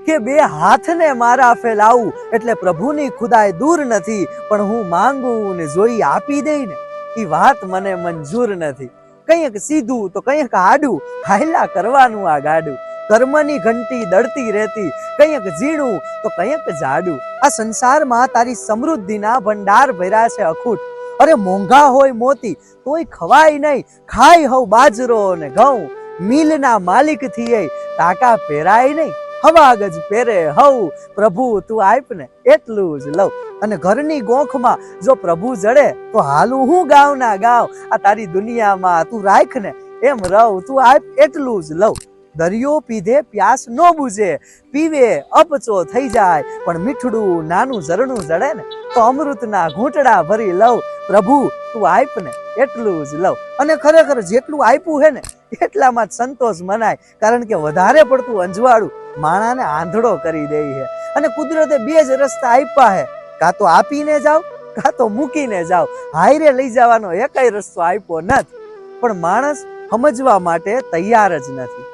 કે બે હાથને મારા ફેલાવું એટલે પ્રભુની ખુદાઈ દૂર નથી, પણ હું માંગું ને જોઈ આપી દે ને એ વાત મને મંજૂર નથી. કંઈક સીધું તો કંઈક આડું, હાયલા કરવાનું આ ગાડું. કર્મની ઘંટી દળતી રહેતી, કંઈક ઝીણું તો કંઈક જાડું. આ સંસારમાં તારી સમૃદ્ધિના ભંડાર ભર્યા છે અખૂટ. અરે મોંઘા હોય મોતી તોય ખવાય નહીં, ખાય હવ બાજરો ને ઘઉં. મિલના માલિક થી ટાકા પહેરાય નહીં, હવાગજ પહેરે હવ. પ્રભુ તું આપ ને એટલું જ લઉં. અને ઘરની ગોખમાં જો પ્રભુ જડે તો હાલું હું ગાવ ના ગાવ. આ તારી દુનિયામાં તું રાખ ને એમ રહું, તું આપ એટલું જ લઉં. દરિયો પીધે પ્યાસ ન બુઝે, પીવે અપચો થઈ જાય, પણ મીઠડું નાનું ઝરણું જડે ને તો અમૃતના ઘૂંટડા ભરી લઉં. પ્રભુ તું આપ ને એટલું જ લઉં. અને ખરેખર જેટલું આપ્યું હે ને એટલામાં જ સંતોષ મનાય, કારણ કે વધારે પડતું અંજવાળું માણાને આંધળો કરી દે છે. અને કુદરતે બે જ રસ્તા આપ્યા હે, કાં તો આપીને જાવ કાં તો મૂકીને જાવ. હાયરે લઈ જવાનો એકય રસ્તો આપ્યો નથી, પણ માણસ સમજવા માટે તૈયાર જ નથી.